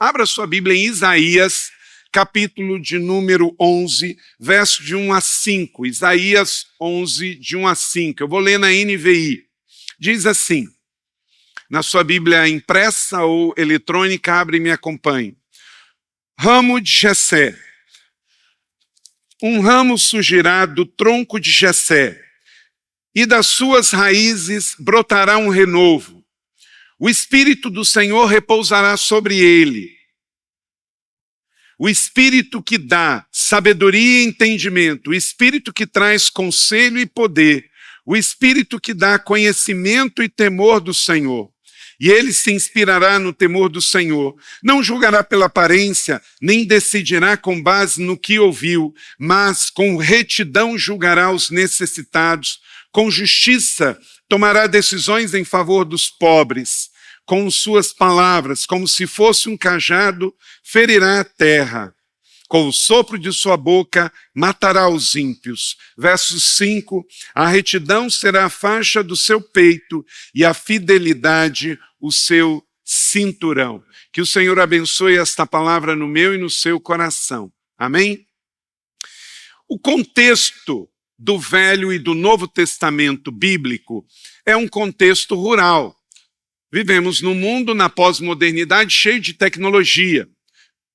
Abra sua Bíblia em Isaías, capítulo de número 11, verso de 1 a 5. Isaías 11, de 1 a 5. Eu vou ler na NVI. Diz assim, na sua Bíblia impressa ou eletrônica, abre e me acompanhe. Ramo de Jessé. Um ramo surgirá do tronco de Jessé, e das suas raízes brotará um renovo. O Espírito do Senhor repousará sobre ele. O Espírito que dá sabedoria e entendimento, o Espírito que traz conselho e poder, o Espírito que dá conhecimento e temor do Senhor. E ele se inspirará no temor do Senhor. Não julgará pela aparência, nem decidirá com base no que ouviu, mas com retidão julgará os necessitados. Com justiça tomará decisões em favor dos pobres. Com suas palavras, como se fosse um cajado, ferirá a terra. Com o sopro de sua boca, matará os ímpios. Verso 5, a retidão será a faixa do seu peito e a fidelidade o seu cinturão. Que o Senhor abençoe esta palavra no meu e no seu coração. Amém? O contexto do Velho e do Novo Testamento bíblico é um contexto rural. Vivemos num mundo, na pós-modernidade, cheio de tecnologia.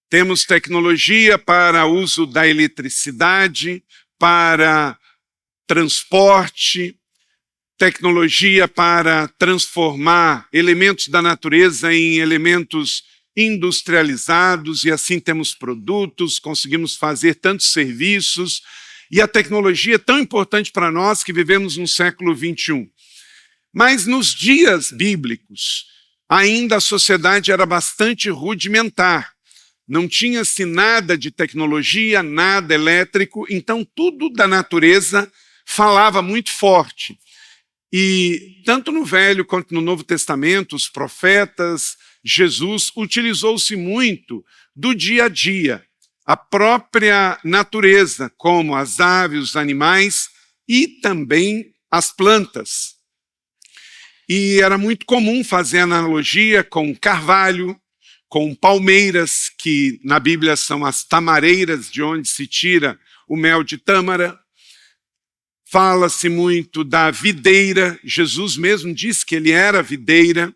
Temos tecnologia para uso da eletricidade, para transporte, tecnologia para transformar elementos da natureza em elementos industrializados, e assim temos produtos, conseguimos fazer tantos serviços, e a tecnologia é tão importante para nós que vivemos no século XXI. Mas nos dias bíblicos, ainda a sociedade era bastante rudimentar. Não tinha-se nada de tecnologia, nada elétrico, então tudo da natureza falava muito forte. E tanto no Velho quanto no Novo Testamento, os profetas, Jesus, utilizou-se muito do dia a dia, a própria natureza, como as aves, os animais e também as plantas. E era muito comum fazer analogia com carvalho, com palmeiras, que na Bíblia são as tamareiras, de onde se tira o mel de tâmara. Fala-se muito da videira, Jesus mesmo disse que ele era videira,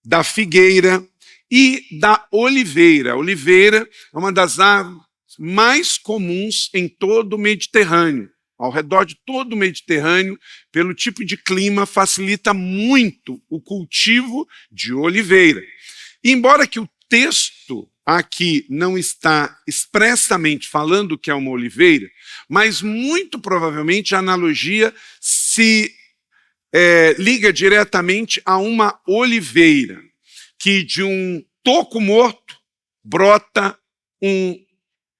da figueira e da oliveira. A oliveira é uma das árvores mais comuns em todo o Mediterrâneo. Ao redor de todo o Mediterrâneo, pelo tipo de clima, facilita muito o cultivo de oliveira. E embora que o texto aqui não está expressamente falando que é uma oliveira, mas muito provavelmente a analogia se liga diretamente a uma oliveira, que de um toco morto brota um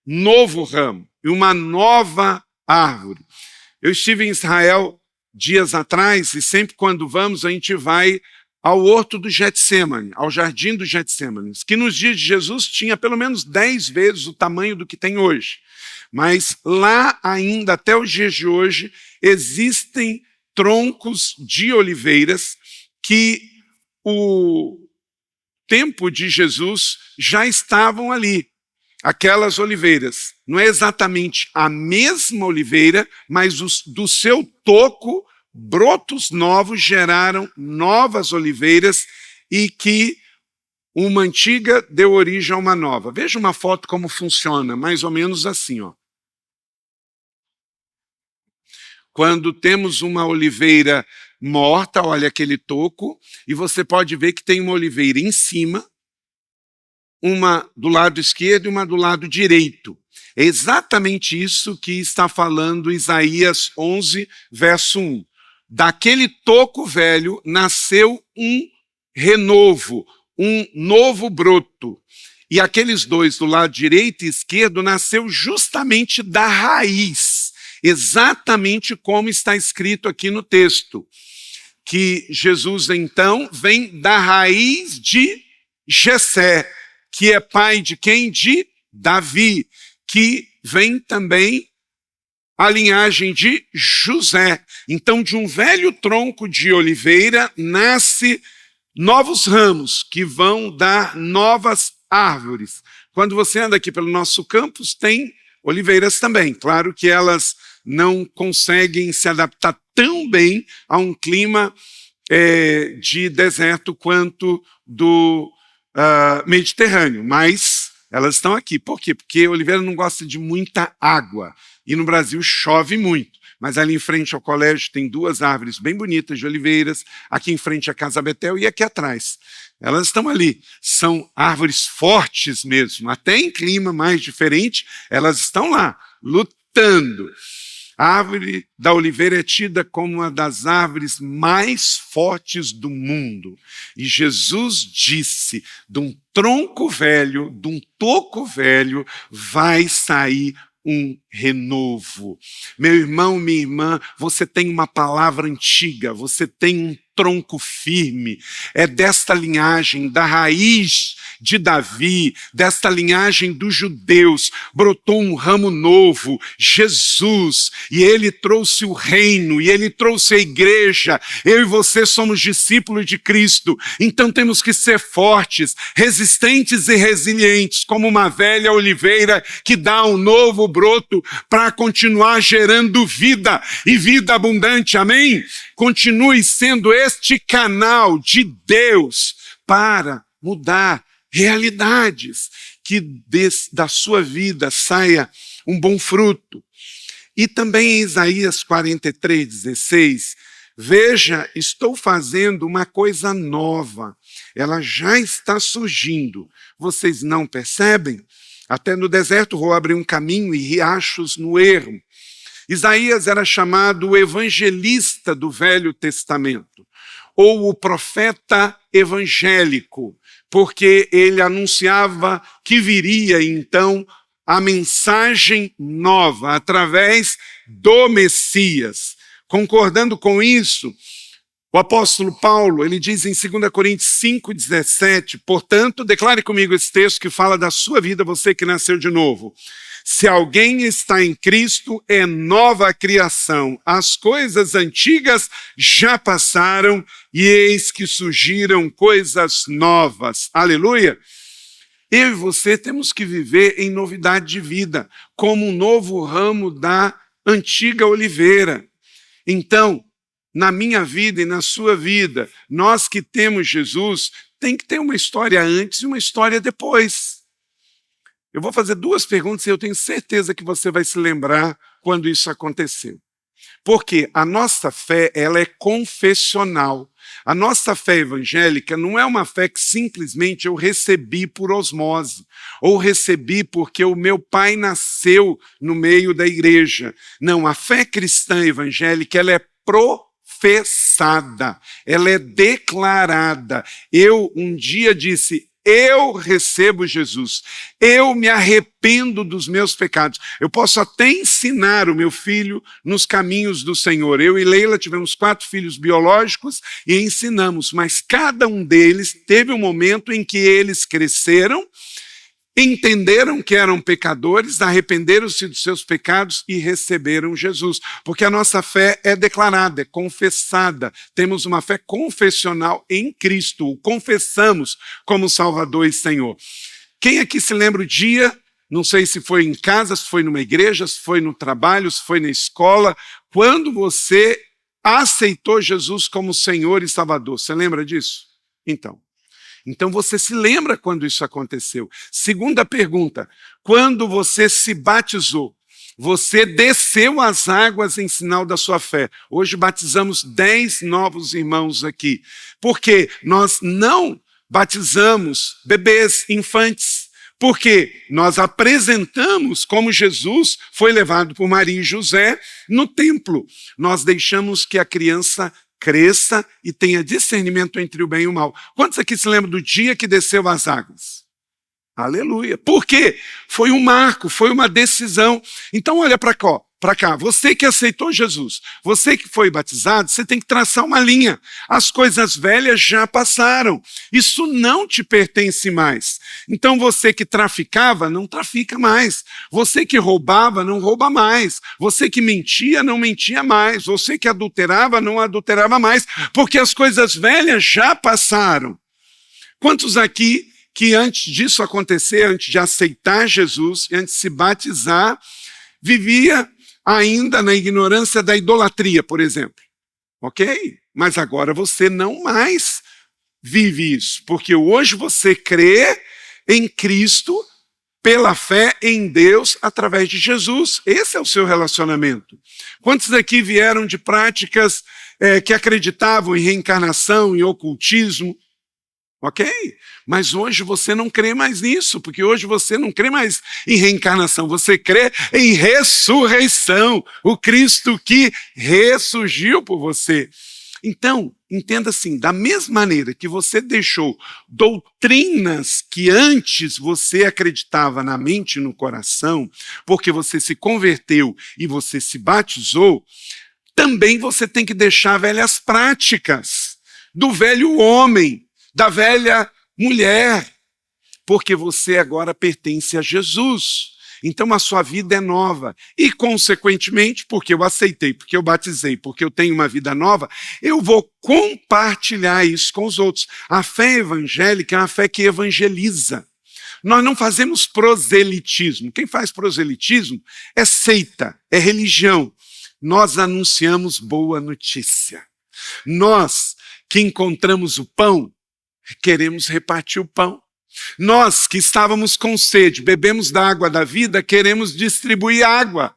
novo ramo e uma nova árvore. Eu estive em Israel dias atrás e sempre quando vamos a gente vai ao horto do Getsemane, ao jardim do Getsemane, que nos dias de Jesus tinha pelo menos 10 vezes o tamanho do que tem hoje. Mas lá ainda, até os dias de hoje, existem troncos de oliveiras que o tempo de Jesus já estavam ali. Aquelas oliveiras, não é exatamente a mesma oliveira, mas do seu toco, brotos novos geraram novas oliveiras e que uma antiga deu origem a uma nova. Veja uma foto como funciona, mais ou menos assim, ó. Quando temos uma oliveira morta, olha aquele toco, e você pode ver que tem uma oliveira em cima, uma do lado esquerdo e uma do lado direito. É exatamente isso que está falando Isaías 11, verso 1. Daquele toco velho nasceu um renovo, um novo broto. E aqueles dois, do lado direito e esquerdo, nasceu justamente da raiz, exatamente como está escrito aqui no texto. Que Jesus, então, vem da raiz de Jessé, que é pai de quem? De Davi, que vem também a linhagem de José. Então, de um velho tronco de oliveira, nasce novos ramos que vão dar novas árvores. Quando você anda aqui pelo nosso campus, tem oliveiras também. Claro que elas não conseguem se adaptar tão bem a um clima de deserto quanto do Mediterrâneo, mas elas estão aqui. Por quê? Porque a oliveira não gosta de muita água, e no Brasil chove muito. Mas ali em frente ao colégio tem 2 árvores bem bonitas de oliveiras, aqui em frente à Casa Betel e aqui atrás. Elas estão ali, são árvores fortes mesmo, até em clima mais diferente, elas estão lá, lutando. A árvore da oliveira é tida como uma das árvores mais fortes do mundo. E Jesus disse, de um tronco velho, de um toco velho, vai sair um renovo. Meu irmão, minha irmã, você tem uma palavra antiga, você tem um tronco firme, é desta linhagem, da raiz de Davi, desta linhagem dos judeus, brotou um ramo novo, Jesus, e ele trouxe o reino, e ele trouxe a igreja. Eu e você somos discípulos de Cristo, então temos que ser fortes, resistentes e resilientes, como uma velha oliveira que dá um novo broto para continuar gerando vida e vida abundante, amém? Continue sendo este canal de Deus para mudar realidades, que da sua vida saia um bom fruto. E também em Isaías 43:16, veja, estou fazendo uma coisa nova, ela já está surgindo, vocês não percebem? Até no deserto vou abrir um caminho e riachos no ermo. Isaías era chamado o evangelista do Velho Testamento, ou o profeta evangélico, porque ele anunciava que viria então a mensagem nova através do Messias. Concordando com isso, o apóstolo Paulo, ele diz em 2 Coríntios 5:17, portanto, declare comigo esse texto que fala da sua vida, você que nasceu de novo. Se alguém está em Cristo, é nova criação. As coisas antigas já passaram e eis que surgiram coisas novas. Aleluia! Eu e você temos que viver em novidade de vida, como um novo ramo da antiga oliveira. Então, na minha vida e na sua vida, nós que temos Jesus, tem que ter uma história antes e uma história depois. Eu vou fazer 2 perguntas e eu tenho certeza que você vai se lembrar quando isso aconteceu. Porque a nossa fé, ela é confessional. A nossa fé evangélica não é uma fé que simplesmente eu recebi por osmose, ou recebi porque o meu pai nasceu no meio da igreja. Não, a fé cristã evangélica, ela é professada, ela é declarada. Eu um dia disse, eu recebo Jesus, eu me arrependo dos meus pecados. Eu posso até ensinar o meu filho nos caminhos do Senhor. Eu e Leila tivemos 4 filhos biológicos e ensinamos, mas cada um deles teve um momento em que eles cresceram, entenderam que eram pecadores, arrependeram-se dos seus pecados e receberam Jesus. Porque a nossa fé é declarada, é confessada. Temos uma fé confessional em Cristo, o confessamos como Salvador e Senhor. Quem aqui se lembra o dia, não sei se foi em casa, se foi numa igreja, se foi no trabalho, se foi na escola, quando você aceitou Jesus como Senhor e Salvador? Você lembra disso? Então você se lembra quando isso aconteceu. Segunda pergunta, quando você se batizou, você desceu as águas em sinal da sua fé. Hoje batizamos 10 novos irmãos aqui, porque nós não batizamos bebês, infantes, porque nós apresentamos como Jesus foi levado por Maria e José no templo. Nós deixamos que a criança cresça e tenha discernimento entre o bem e o mal. Quantos aqui se lembram do dia que desceu as águas? Aleluia. Por quê? Foi um marco, foi uma decisão. Então olha para cá, você que aceitou Jesus, você que foi batizado, você tem que traçar uma linha. As coisas velhas já passaram, isso não te pertence mais. Então você que traficava, não trafica mais. Você que roubava, não rouba mais. Você que mentia, não mentia mais. Você que adulterava, não adulterava mais, porque as coisas velhas já passaram. Quantos aqui que antes disso acontecer, antes de aceitar Jesus, antes de se batizar, vivia ainda na ignorância da idolatria, por exemplo. Ok? Mas agora você não mais vive isso, porque hoje você crê em Cristo pela fé em Deus através de Jesus. Esse é o seu relacionamento. Quantos aqui vieram de práticas que acreditavam em reencarnação, em ocultismo? Ok? Mas hoje você não crê mais nisso, porque hoje você não crê mais em reencarnação, você crê em ressurreição, o Cristo que ressurgiu por você. Então, entenda assim, da mesma maneira que você deixou doutrinas que antes você acreditava na mente e no coração, porque você se converteu e você se batizou, também você tem que deixar velhas práticas do velho homem, da velha mulher, porque você agora pertence a Jesus. Então a sua vida é nova e, consequentemente, porque eu aceitei, porque eu batizei, porque eu tenho uma vida nova, eu vou compartilhar isso com os outros. A fé evangélica é uma fé que evangeliza. Nós não fazemos proselitismo. Quem faz proselitismo é seita, é religião. Nós anunciamos boa notícia. Nós que encontramos o pão, queremos repartir o pão. Nós que estávamos com sede, bebemos da água da vida, queremos distribuir água.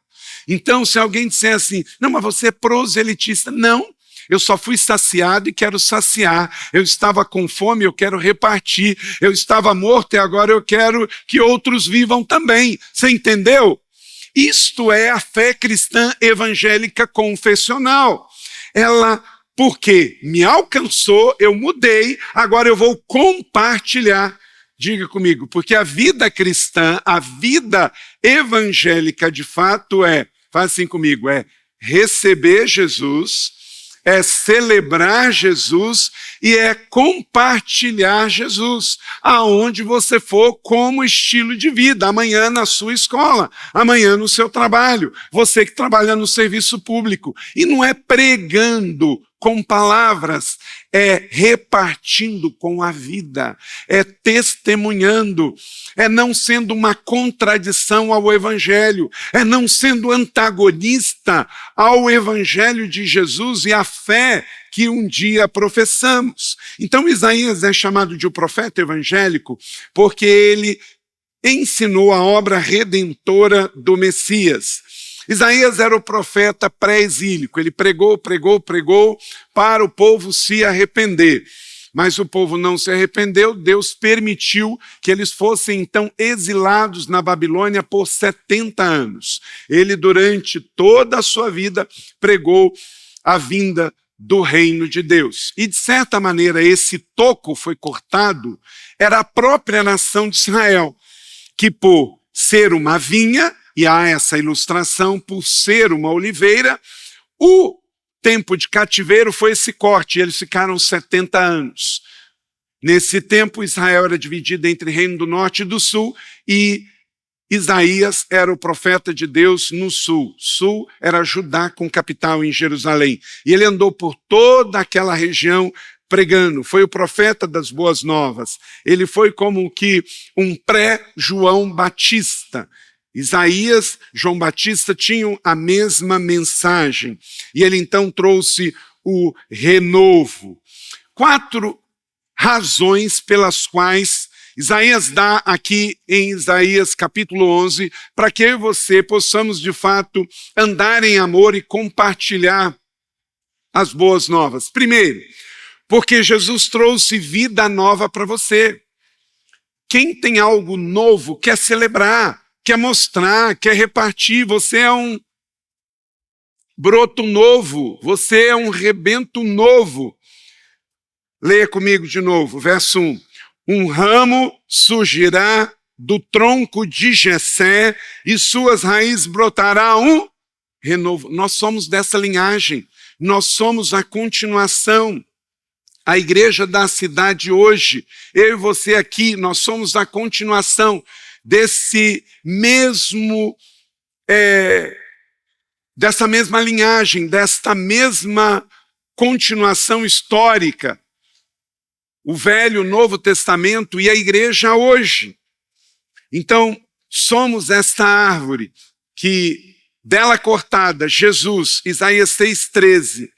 Então, se alguém disser assim, não, mas você é proselitista. Não, eu só fui saciado e quero saciar. Eu estava com fome, eu quero repartir. Eu estava morto e agora eu quero que outros vivam também. Você entendeu? Isto é a fé cristã evangélica confessional. Ela, porque me alcançou, eu mudei, agora eu vou compartilhar. Diga comigo, porque a vida cristã, a vida evangélica de fato faz assim comigo, é receber Jesus, é celebrar Jesus e é compartilhar Jesus, aonde você for como estilo de vida, amanhã na sua escola, amanhã no seu trabalho, você que trabalha no serviço público, e não é pregando com palavras, é repartindo com a vida, é testemunhando, é não sendo uma contradição ao Evangelho, é não sendo antagonista ao Evangelho de Jesus e à fé que um dia professamos. Então Isaías é chamado de o profeta evangélico porque ele ensinou a obra redentora do Messias. Isaías era o profeta pré-exílico, ele pregou para o povo se arrepender. Mas o povo não se arrependeu, Deus permitiu que eles fossem então exilados na Babilônia por 70 anos. Ele, durante toda a sua vida, pregou a vinda do reino de Deus. E, de certa maneira, esse toco foi cortado, era a própria nação de Israel, que por ser uma vinha, e há essa ilustração, por ser uma oliveira, o tempo de cativeiro foi esse corte, e eles ficaram 70 anos. Nesse tempo, Israel era dividido entre Reino do Norte e do Sul, e Isaías era o profeta de Deus no sul. Sul era Judá com capital em Jerusalém. E ele andou por toda aquela região pregando, foi o profeta das boas novas. Ele foi como que um pré-João Batista. Isaías, João Batista tinham a mesma mensagem. E ele então trouxe o renovo. 4 razões pelas quais Isaías dá aqui em Isaías capítulo 11, para que eu e você possamos de fato andar em amor e compartilhar as boas novas. Primeiro, porque Jesus trouxe vida nova para você. Quem tem algo novo quer celebrar, quer mostrar, quer repartir. Você é um broto novo, você é um rebento novo. Leia comigo de novo, verso 1. Um ramo surgirá do tronco de Jessé e suas raízes brotará um renovo. Nós somos dessa linhagem, nós somos a continuação. A igreja da cidade hoje, eu e você aqui, nós somos a continuação desse mesmo, dessa mesma linhagem, desta mesma continuação histórica. o Velho, o Novo Testamento e a igreja hoje. Então, somos esta árvore que, dela cortada, Jesus, Isaías 6,13,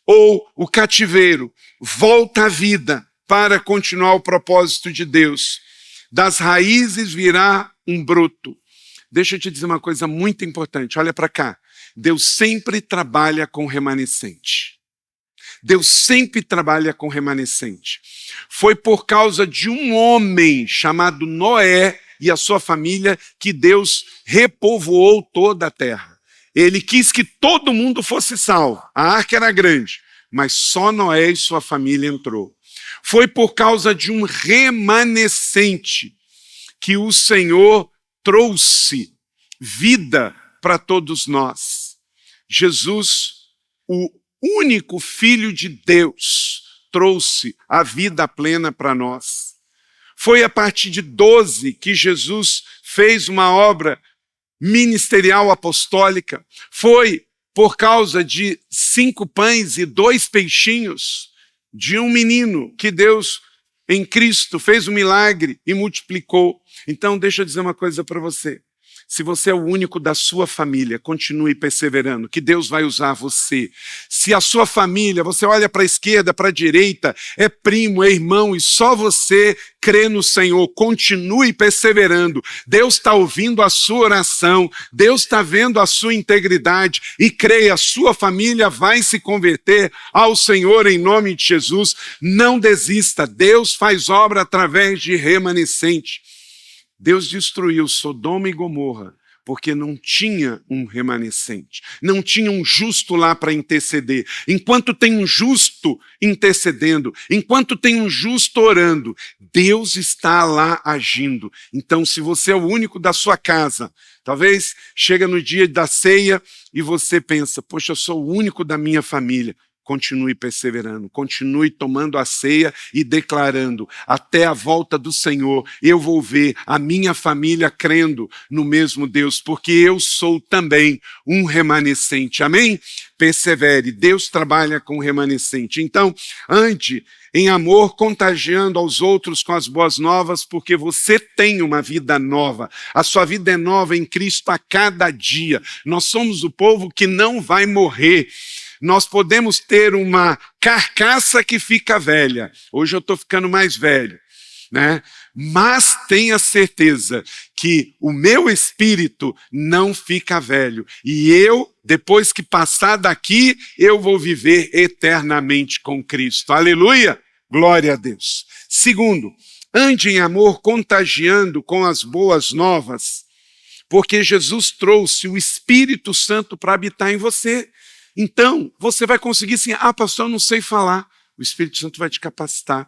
ou o cativeiro, volta à vida para continuar o propósito de Deus. Das raízes virá um broto. Deixa eu te dizer uma coisa muito importante, olha para cá. Deus sempre trabalha com remanescente. Deus sempre trabalha com remanescente. Foi por causa de um homem chamado Noé e a sua família que Deus repovoou toda a terra. Ele quis que todo mundo fosse salvo. A arca era grande, mas só Noé e sua família entrou. Foi por causa de um remanescente que o Senhor trouxe vida para todos nós. Jesus, o único Filho de Deus, trouxe a vida plena para nós. Foi a partir de 12 que Jesus fez uma obra ministerial apostólica. Foi por causa de 5 pães e 2 peixinhos de um menino que Deus, em Cristo, fez um milagre e multiplicou. Então, deixa eu dizer uma coisa para você. Se você é o único da sua família, continue perseverando, que Deus vai usar você. Se a sua família, você olha para a esquerda, para a direita, é primo, é irmão, e só você crê no Senhor, continue perseverando. Deus está ouvindo a sua oração, Deus está vendo a sua integridade, e creia, a sua família vai se converter ao Senhor em nome de Jesus. Não desista, Deus faz obra através de remanescente. Deus destruiu Sodoma e Gomorra porque não tinha um remanescente, não tinha um justo lá para interceder. Enquanto tem um justo intercedendo, enquanto tem um justo orando, Deus está lá agindo. Então, se você é o único da sua casa, talvez chega no dia da ceia e você pensa, poxa, eu sou o único da minha família. Continue perseverando, continue tomando a ceia e declarando, até a volta do Senhor, eu vou ver a minha família crendo no mesmo Deus, porque eu sou também um remanescente, amém? Persevere, Deus trabalha com remanescente. Então, ande em amor, contagiando aos outros com as boas novas, porque você tem uma vida nova. A sua vida é nova em Cristo a cada dia. Nós somos o povo que não vai morrer. Nós podemos ter uma carcaça que fica velha. Hoje eu estou ficando mais velho, né? Mas tenha certeza que o meu espírito não fica velho. E eu, depois que passar daqui, eu vou viver eternamente com Cristo. Aleluia! Glória a Deus. Segundo, ande em amor contagiando com as boas novas, porque Jesus trouxe o Espírito Santo para habitar em você. Então, você vai conseguir assim, pastor, eu não sei falar. O Espírito Santo vai te capacitar.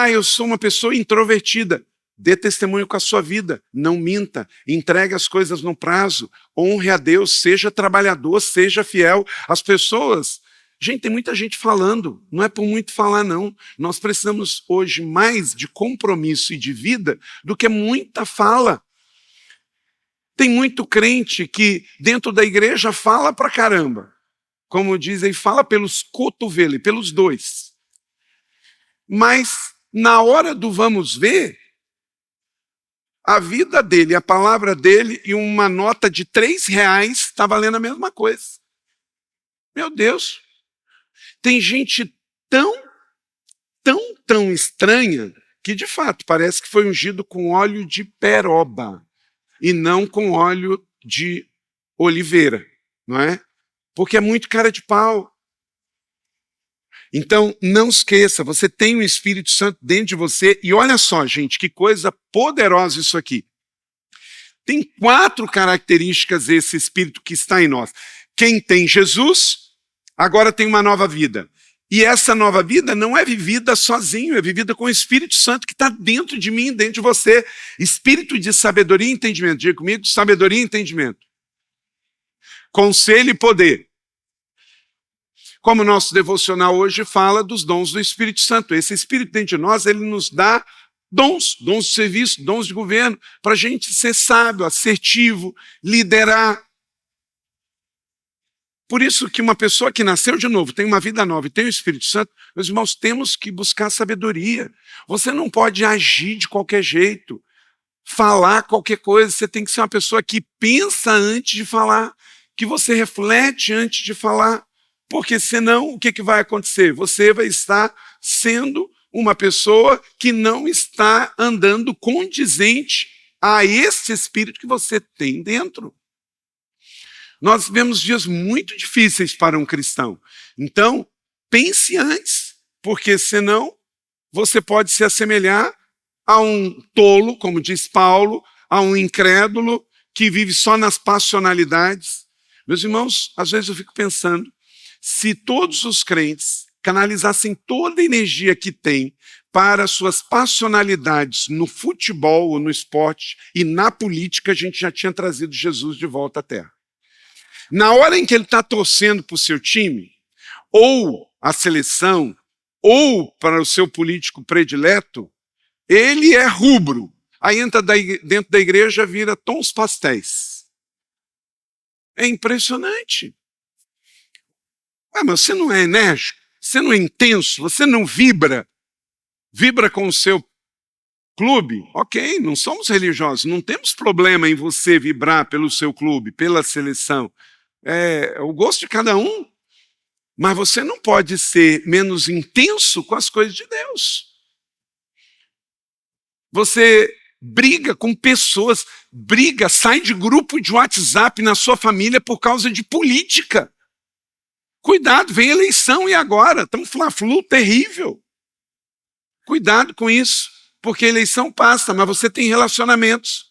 Eu sou uma pessoa introvertida. Dê testemunho com a sua vida. Não minta. Entregue as coisas no prazo. Honre a Deus. Seja trabalhador, seja fiel. As pessoas... Gente, tem muita gente falando. Não é por muito falar, não. Nós precisamos hoje mais de compromisso e de vida do que muita fala. Tem muito crente que dentro da igreja fala pra caramba. Como dizem, fala pelos cotovelos, pelos dois. Mas, na hora do vamos ver, a vida dele, a palavra dele e uma nota de R$3 está valendo a mesma coisa. Meu Deus! Tem gente tão estranha que, de fato, parece que foi ungido com óleo de peroba e não com óleo de oliveira, não é? Porque é muito cara de pau. Então, não esqueça, você tem o Espírito Santo dentro de você. E olha só, gente, que coisa poderosa isso aqui. Tem 4 características esse Espírito que está em nós. Quem tem Jesus, agora tem uma nova vida. E essa nova vida não é vivida sozinho, é vivida com o Espírito Santo que está dentro de mim, dentro de você. Espírito de sabedoria e entendimento. Diga comigo, sabedoria e entendimento. Conselho e poder. Como o nosso devocional hoje fala dos dons do Espírito Santo. Esse Espírito dentro de nós, ele nos dá dons de serviço, dons de governo, para a gente ser sábio, assertivo, liderar. Por isso que uma pessoa que nasceu de novo, tem uma vida nova e tem o Espírito Santo, meus irmãos, temos que buscar sabedoria. Você não pode agir de qualquer jeito, falar qualquer coisa. Você tem que ser uma pessoa que pensa antes de falar, que você reflete antes de falar, porque senão o que vai acontecer? Você vai estar sendo uma pessoa que não está andando condizente a esse espírito que você tem dentro. Nós vivemos dias muito difíceis para um cristão. Então, pense antes, porque senão você pode se assemelhar a um tolo, como diz Paulo, a um incrédulo que vive só nas passionalidades. Meus irmãos, às vezes eu fico pensando, se todos os crentes canalizassem toda a energia que têm para suas passionalidades no futebol ou no esporte e na política, a gente já tinha trazido Jesus de volta à Terra. Na hora em que ele está torcendo para o seu time, ou a seleção, ou para o seu político predileto, ele é rubro. Aí entra dentro da igreja, vira tons pastéis. É impressionante. Mas você não é enérgico? Você não é intenso? Você não vibra? Vibra com o seu clube? Ok, não somos religiosos, não temos problema em você vibrar pelo seu clube, pela seleção. É o gosto de cada um, mas você não pode ser menos intenso com as coisas de Deus. Você briga com pessoas, sai de grupo de WhatsApp na sua família por causa de política. Cuidado, vem eleição e agora? Está um fla-flu terrível. Cuidado com isso, porque a eleição passa, mas você tem relacionamentos.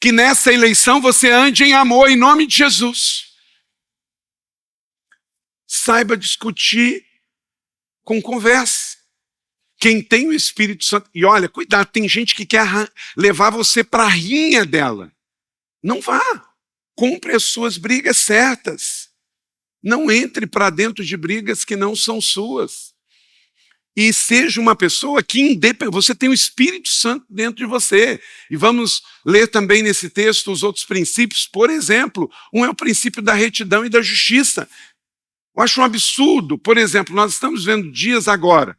Que nessa eleição você ande em amor em nome de Jesus. Saiba discutir com conversa. Quem tem o Espírito Santo... E olha, cuidado, tem gente que quer levar você para a rinha dela. Não vá. Compre as suas brigas certas. Não entre para dentro de brigas que não são suas. E seja uma pessoa que você tem o Espírito Santo dentro de você. E vamos ler também nesse texto os outros princípios. Por exemplo, um é o princípio da retidão e da justiça. Eu acho um absurdo. Por exemplo, nós estamos vendo dias agora.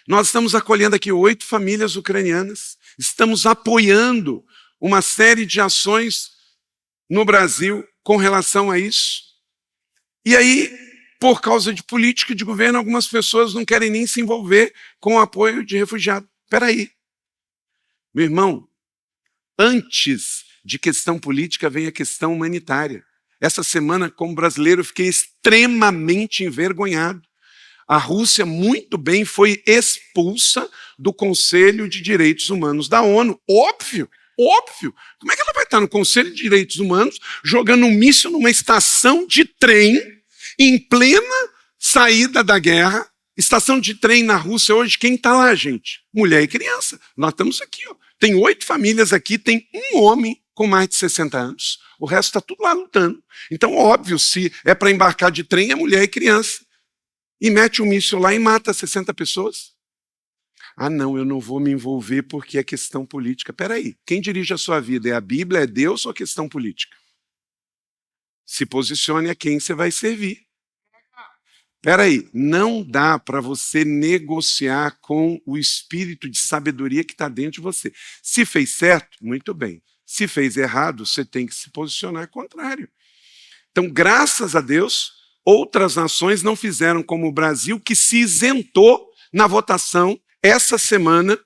Nós estamos acolhendo aqui 8 famílias ucranianas. Estamos apoiando uma série de ações no Brasil com relação a isso. E aí, por causa de política e de governo, algumas pessoas não querem nem se envolver com o apoio de refugiados. Espera aí. Meu irmão, antes de questão política vem a questão humanitária. Essa semana, como brasileiro, eu fiquei extremamente envergonhado. A Rússia, muito bem, foi expulsa do Conselho de Direitos Humanos da ONU. Óbvio. Como é que ela vai estar no Conselho de Direitos Humanos jogando um míssil numa estação de trem em plena saída da guerra? Estação de trem na Rússia hoje, quem está lá, gente? Mulher e criança. Nós estamos aqui. Ó. Tem 8 famílias aqui, tem um homem com mais de 60 anos. O resto está tudo lá lutando. Então, óbvio, se é para embarcar de trem, é mulher e criança. E mete um míssil lá e mata 60 pessoas. Ah, não, eu não vou me envolver porque é questão política. Espera aí, quem dirige a sua vida? É a Bíblia, é Deus ou a questão política? Se posicione a quem você vai servir. Espera aí, não dá para você negociar com o espírito de sabedoria que está dentro de você. Se fez certo, muito bem. Se fez errado, você tem que se posicionar contrário. Então, graças a Deus, outras nações não fizeram como o Brasil, que se isentou na votação essa semana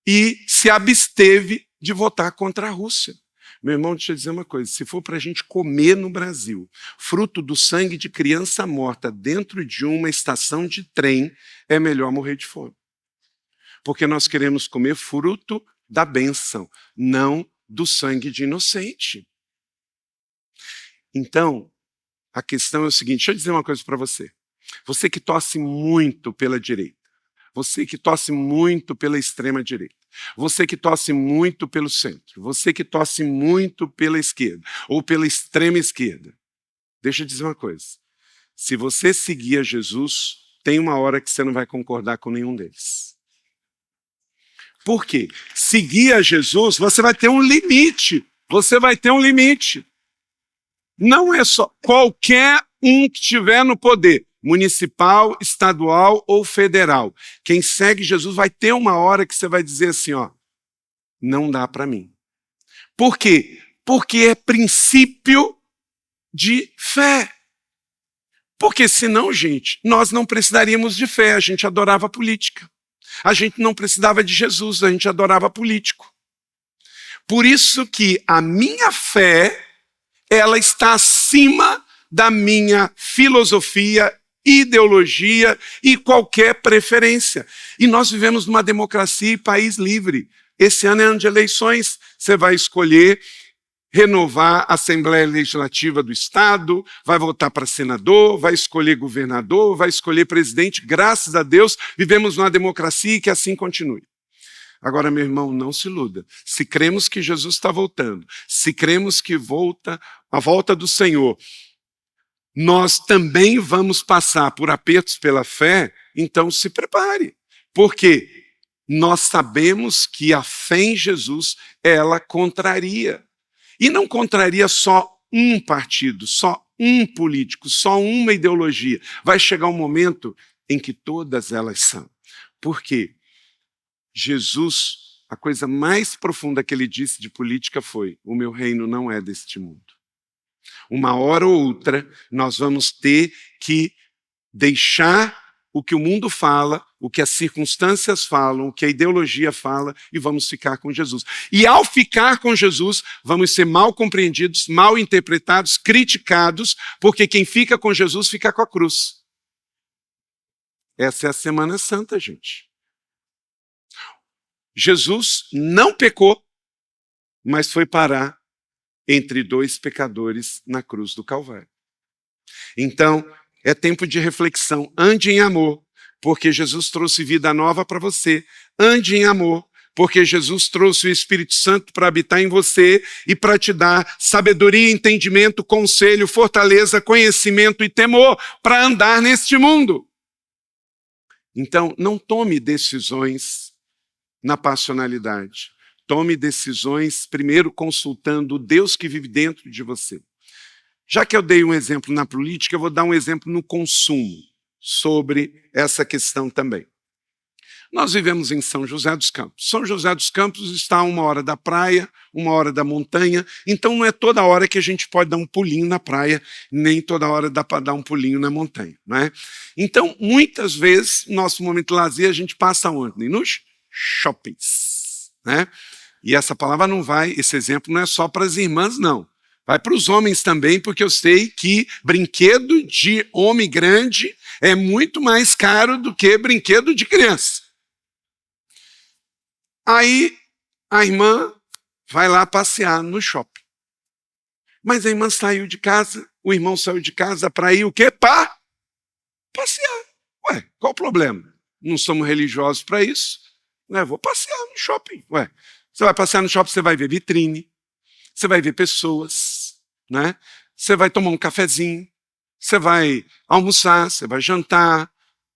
e se absteve de votar contra a Rússia. Meu irmão, deixa eu dizer uma coisa, se for para a gente comer no Brasil, fruto do sangue de criança morta dentro de uma estação de trem, é melhor morrer de fome. Porque nós queremos comer fruto da bênção, não do sangue de inocente. Então, a questão é o seguinte, deixa eu dizer uma coisa para você. Você que torce muito pela direita, você que torce muito pela extrema-direita, você que torce muito pelo centro, você que torce muito pela esquerda ou pela extrema-esquerda, deixa eu dizer uma coisa. Se você seguir a Jesus, tem uma hora que você não vai concordar com nenhum deles. Por quê? Seguir a Jesus, você vai ter um limite. Você vai ter um limite. Não é só qualquer um que estiver no poder, municipal, estadual ou federal. Quem segue Jesus vai ter uma hora que você vai dizer assim, ó, não dá para mim. Por quê? Porque é princípio de fé. Porque senão, gente, nós não precisaríamos de fé, a gente adorava política. A gente não precisava de Jesus, a gente adorava político. Por isso que a minha fé, ela está acima da minha filosofia, ideologia e qualquer preferência. E nós vivemos numa democracia e país livre. Esse ano é ano de eleições, você vai escolher renovar a Assembleia Legislativa do Estado, vai votar para senador, vai escolher governador, vai escolher presidente. Graças a Deus, vivemos numa democracia e que assim continue. Agora, meu irmão, não se iluda. Se cremos que Jesus está voltando, se cremos que a volta do Senhor, nós também vamos passar por apertos pela fé, então se prepare. Porque nós sabemos que a fé em Jesus, ela contraria. E não contraria só um partido, só um político, só uma ideologia. Vai chegar um momento em que todas elas são. Por quê? Jesus, a coisa mais profunda que ele disse de política foi: o meu reino não é deste mundo. Uma hora ou outra, nós vamos ter que deixar o que o mundo fala, o que as circunstâncias falam, o que a ideologia fala, e vamos ficar com Jesus. E ao ficar com Jesus, vamos ser mal compreendidos, mal interpretados, criticados, porque quem fica com Jesus fica com a cruz. Essa é a Semana Santa, gente. Jesus não pecou, mas foi parar entre dois pecadores na cruz do Calvário. Então, é tempo de reflexão. Ande em amor, porque Jesus trouxe vida nova para você. Ande em amor, porque Jesus trouxe o Espírito Santo para habitar em você e para te dar sabedoria, entendimento, conselho, fortaleza, conhecimento e temor para andar neste mundo. Então, não tome decisões na passionalidade. Tome decisões primeiro consultando o Deus que vive dentro de você. Já que eu dei um exemplo na política, eu vou dar um exemplo no consumo sobre essa questão também. Nós vivemos em São José dos Campos. São José dos Campos está a 1 hora da praia, 1 hora da montanha, então não é toda hora que a gente pode dar um pulinho na praia, nem toda hora dá para dar um pulinho na montanha, não é? Então, muitas vezes, nosso momento de lazer, a gente passa onde? Nos shoppings, né? E essa palavra não vai, esse exemplo não é só para as irmãs, não. Vai para os homens também, porque eu sei que brinquedo de homem grande é muito mais caro do que brinquedo de criança. Aí a irmã vai lá passear no shopping. Mas a irmã saiu de casa, o irmão saiu de casa para ir o quê? Para passear. Ué, qual o problema? Não somos religiosos para isso. Né? Vou passear no shopping. Ué, você vai passear no shopping, você vai ver vitrine, você vai ver pessoas, né? Você vai tomar um cafezinho, você vai almoçar, você vai jantar,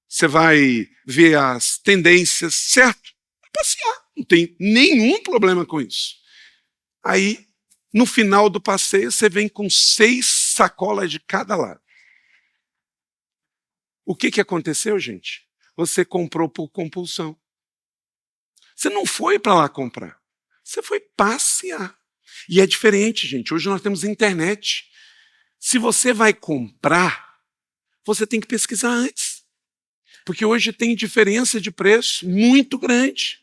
você vai ver as tendências, certo? Vai passear, não tem nenhum problema com isso. Aí, no final do passeio, você vem com 6 sacolas de cada lado. O que aconteceu, gente? Você comprou por compulsão. Você não foi para lá comprar, você foi passear. E é diferente, gente. Hoje nós temos internet. Se você vai comprar, você tem que pesquisar antes. Porque hoje tem diferença de preço muito grande.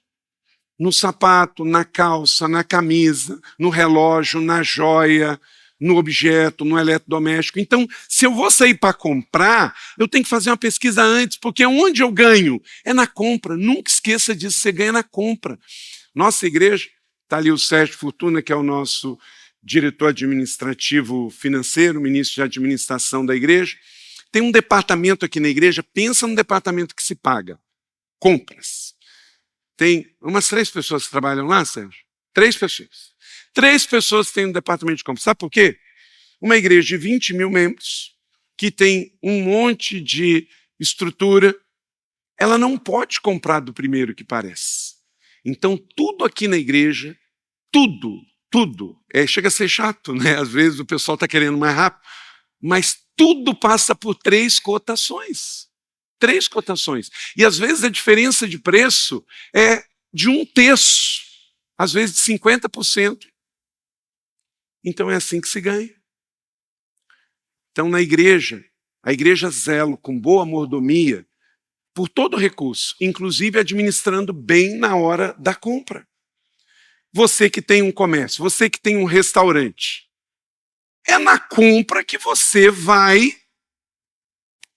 No sapato, na calça, na camisa, no relógio, na joia, no objeto, no eletrodoméstico. Então, se eu vou sair para comprar, eu tenho que fazer uma pesquisa antes, porque onde eu ganho? É na compra. Nunca esqueça disso, você ganha na compra. Nossa igreja, está ali o Sérgio Fortuna, que é o nosso diretor administrativo financeiro, ministro de administração da igreja. Tem um departamento aqui na igreja, pensa num departamento que se paga. Compras. Tem umas 3 pessoas que trabalham lá, Sérgio? 3 pessoas. 3 pessoas têm um departamento de compras. Sabe por quê? Uma igreja de 20 mil membros, que tem um monte de estrutura, ela não pode comprar do primeiro que parece. Então, tudo aqui na igreja, tudo tudo. Chega a ser chato, né? Às vezes o pessoal está querendo mais rápido, mas tudo passa por 3 cotações. 3 cotações. E às vezes a diferença de preço é de 1/3, às vezes de 50%. Então é assim que se ganha. Então na igreja, a igreja zela com boa mordomia por todo recurso, inclusive administrando bem na hora da compra. Você que tem um comércio, você que tem um restaurante, é na compra que você vai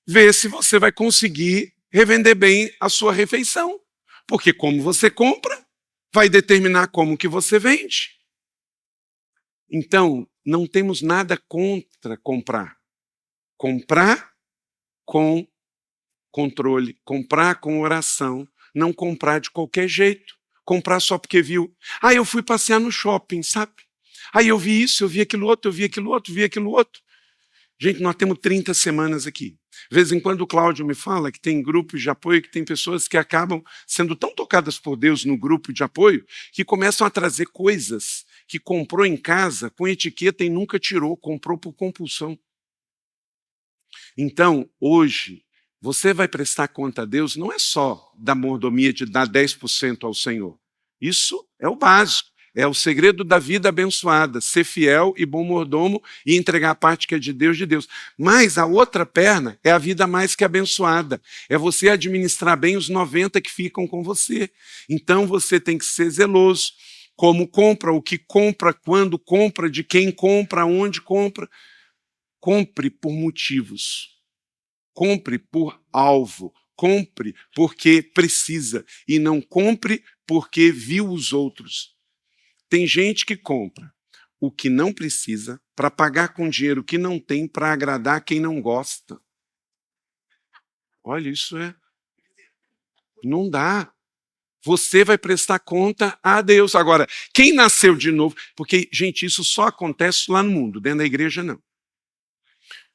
ver se você vai conseguir revender bem a sua refeição. Porque como você compra, vai determinar como que você vende. Então, não temos nada contra comprar. Comprar com controle, comprar com oração, não comprar de qualquer jeito. Comprar só porque viu. Eu fui passear no shopping, sabe? Eu vi isso, eu vi aquilo outro, eu vi aquilo outro, vi aquilo outro. Gente, nós temos 30 semanas aqui. De vez em quando o Cláudio me fala que tem grupos de apoio, que tem pessoas que acabam sendo tão tocadas por Deus no grupo de apoio, que começam a trazer coisas que comprou em casa com etiqueta e nunca tirou, comprou por compulsão. Então, hoje, você vai prestar conta a Deus não é só da mordomia de dar 10% ao Senhor. Isso é o básico. É o segredo da vida abençoada, ser fiel e bom mordomo e entregar a parte que é de Deus. Mas a outra perna é a vida mais que abençoada. É você administrar bem os 90 que ficam com você. Então você tem que ser zeloso. Como compra, o que compra, quando compra, de quem compra, onde compra. Compre por motivos. Compre por alvo. Compre porque precisa. E não compre porque viu os outros. Tem gente que compra o que não precisa para pagar com dinheiro que não tem para agradar quem não gosta. Olha, isso não dá. Você vai prestar conta a Deus. Agora, quem nasceu de novo... Porque, gente, isso só acontece lá no mundo, dentro da igreja não.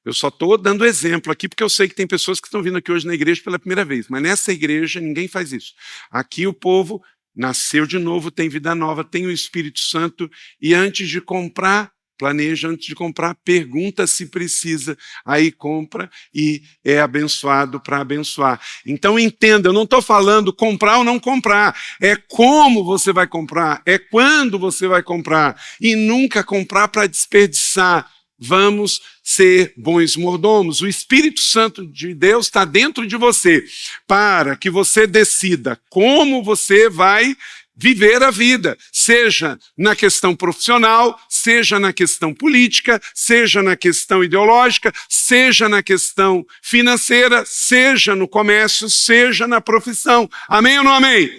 Eu só estou dando exemplo aqui, porque eu sei que tem pessoas que estão vindo aqui hoje na igreja pela primeira vez, mas nessa igreja ninguém faz isso. Aqui o povo nasceu de novo, tem vida nova, tem o Espírito Santo, e antes de comprar, planeja, antes de comprar, pergunta se precisa, aí compra e é abençoado para abençoar. Então entenda, eu não estou falando comprar ou não comprar, é como você vai comprar, é quando você vai comprar, e nunca comprar para desperdiçar. Vamos ser bons mordomos. O Espírito Santo de Deus está dentro de você para que você decida como você vai viver a vida, seja na questão profissional, seja na questão política, seja na questão ideológica, seja na questão financeira, seja no comércio, seja na profissão. Amém ou não amém?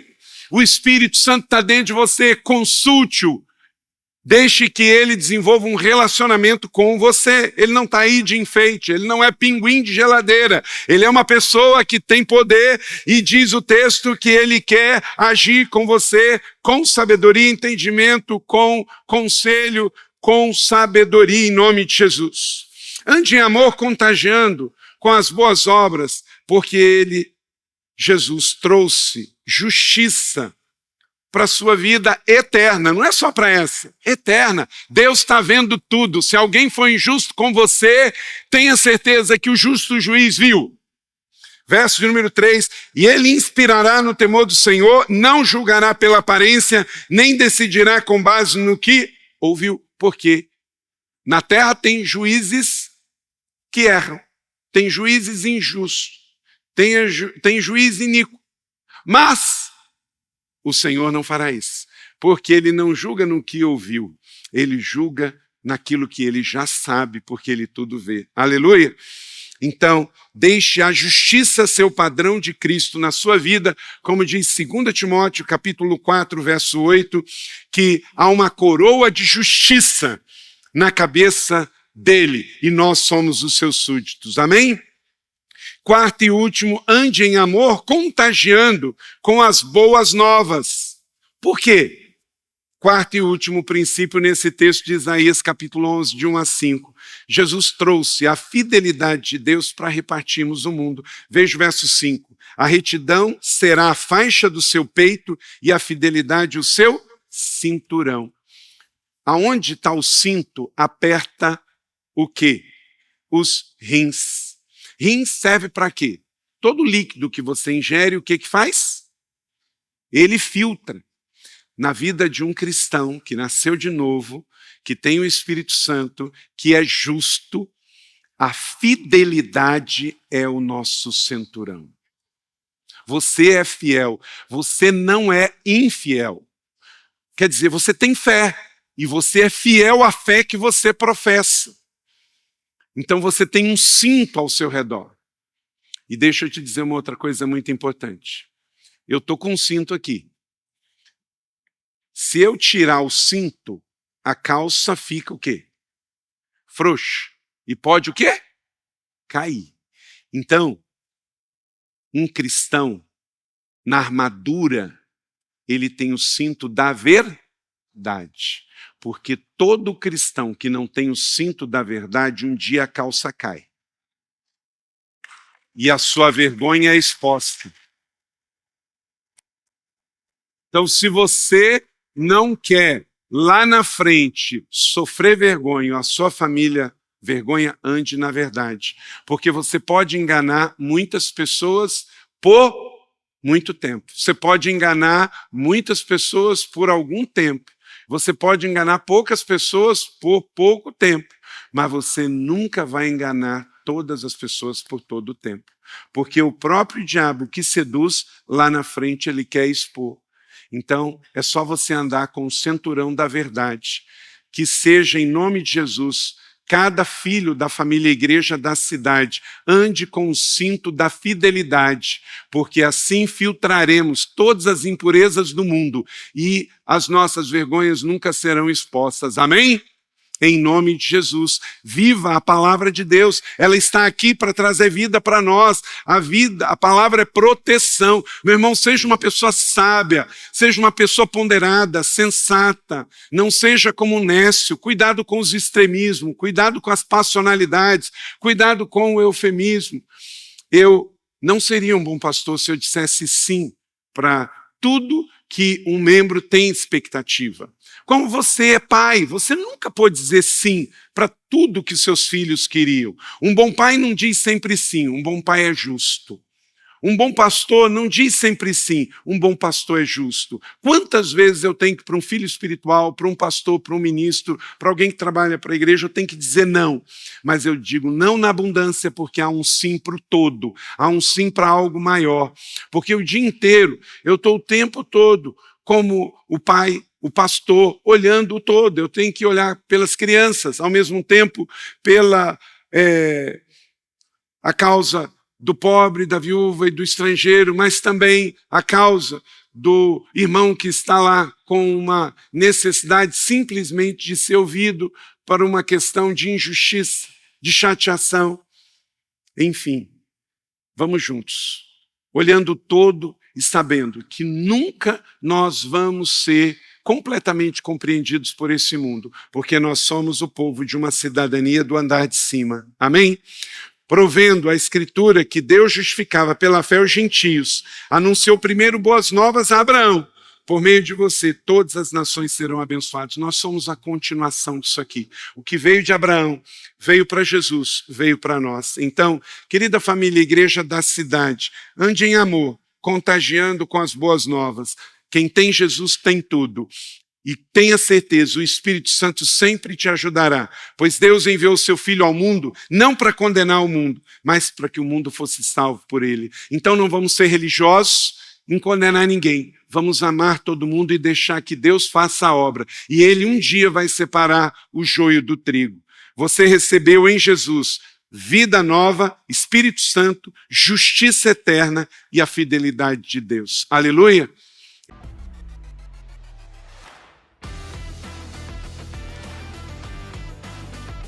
O Espírito Santo está dentro de você, consulte-o. Deixe que ele desenvolva um relacionamento com você. Ele não está aí de enfeite, ele não é pinguim de geladeira. Ele é uma pessoa que tem poder e diz o texto que ele quer agir com você com sabedoria, entendimento, com conselho, com sabedoria em nome de Jesus. Ande em amor contagiando com as boas obras, porque Jesus trouxe justiça para a sua vida eterna, não é só para essa, eterna. Deus está vendo tudo. Se alguém for injusto com você, tenha certeza que o justo juiz viu. Verso de número 3, e ele inspirará no temor do Senhor, não julgará pela aparência, nem decidirá com base no que ouviu. Porque na terra tem juízes que erram, tem juízes injustos, tem juiz iníquo, mas o Senhor não fará isso, porque ele não julga no que ouviu, ele julga naquilo que ele já sabe, porque ele tudo vê. Aleluia! Então, deixe a justiça ser o padrão de Cristo na sua vida, como diz 2 Timóteo, capítulo 4, verso 8, que há uma coroa de justiça na cabeça dele, e nós somos os seus súditos. Amém? Quarto e último, ande em amor, contagiando com as boas novas. Por quê? Quarto e último princípio nesse texto de Isaías, capítulo 11, de 1 a 5. Jesus trouxe a fidelidade de Deus para repartirmos o mundo. Veja o verso 5. A retidão será a faixa do seu peito e a fidelidade o seu cinturão. aonde está o cinto, aperta o quê? Os rins. Rins serve para quê? Todo líquido que você ingere, o que faz? Ele filtra. Na vida de um cristão que nasceu de novo, que tem o Espírito Santo, que é justo, a fidelidade é o nosso cinturão. Você é fiel, você não é infiel. Quer dizer, você tem fé, e você é fiel à fé que você professa. Então você tem um cinto ao seu redor. E deixa eu te dizer uma outra coisa muito importante. Eu estou com um cinto aqui. Se eu tirar o cinto, a calça fica o quê? Frouxa. E pode o quê? Cair. Então, um cristão, na armadura, ele tem o cinto da verdade. Porque todo cristão que não tem o cinto da verdade, um dia a calça cai. E a sua vergonha é exposta. Então, se você não quer lá na frente sofrer vergonha, a sua família vergonha, ande na verdade. Porque você pode enganar muitas pessoas por muito tempo. Você pode enganar muitas pessoas por algum tempo. Você pode enganar poucas pessoas por pouco tempo. Mas você nunca vai enganar todas as pessoas por todo o tempo. Porque o próprio diabo que seduz, lá na frente ele quer expor. Então, é só você andar com o cinturão da verdade. Que seja, em nome de Jesus, cada filho da família igreja da cidade ande com o cinto da fidelidade, porque assim filtraremos todas as impurezas do mundo e as nossas vergonhas nunca serão expostas. Amém? Em nome de Jesus, viva a palavra de Deus, ela está aqui para trazer vida para nós, a palavra é proteção. Meu irmão, seja uma pessoa sábia, seja uma pessoa ponderada, sensata, não seja como um nécio, cuidado com os extremismos, cuidado com as passionalidades, cuidado com o eufemismo. Eu não seria um bom pastor se eu dissesse sim para tudo que um membro tem expectativa. Como você é pai, você nunca pode dizer sim para tudo que seus filhos queriam. Um bom pai não diz sempre sim, um bom pai é justo. Um bom pastor não diz sempre sim, um bom pastor é justo. Quantas vezes eu tenho que, para um filho espiritual, para um pastor, para um ministro, para alguém que trabalha para a igreja, eu tenho que dizer não. Mas eu digo não na abundância, porque há um sim para o todo, há um sim para algo maior. Porque o dia inteiro, eu estou o tempo todo como o pai, o pastor, olhando o todo. Eu tenho que olhar pelas crianças, ao mesmo tempo pela a causa do pobre, da viúva e do estrangeiro, mas também a causa do irmão que está lá com uma necessidade simplesmente de ser ouvido para uma questão de injustiça, de chateação. Enfim, vamos juntos, olhando o todo e sabendo que nunca nós vamos ser completamente compreendidos por esse mundo, porque nós somos o povo de uma cidadania do andar de cima. Amém? Provendo a Escritura que Deus justificava pela fé os gentios, anunciou primeiro boas novas a Abraão. Por meio de você, todas as nações serão abençoadas. Nós somos a continuação disso aqui. O que veio de Abraão, veio para Jesus, veio para nós. Então, querida família, igreja da cidade, ande em amor, contagiando com as boas novas. Quem tem Jesus tem tudo. E tenha certeza, o Espírito Santo sempre te ajudará, pois Deus enviou o seu Filho ao mundo, não para condenar o mundo, mas para que o mundo fosse salvo por ele. Então não vamos ser religiosos em condenar ninguém, vamos amar todo mundo e deixar que Deus faça a obra. E ele um dia vai separar o joio do trigo. Você recebeu em Jesus vida nova, Espírito Santo, justiça eterna e a fidelidade de Deus. Aleluia!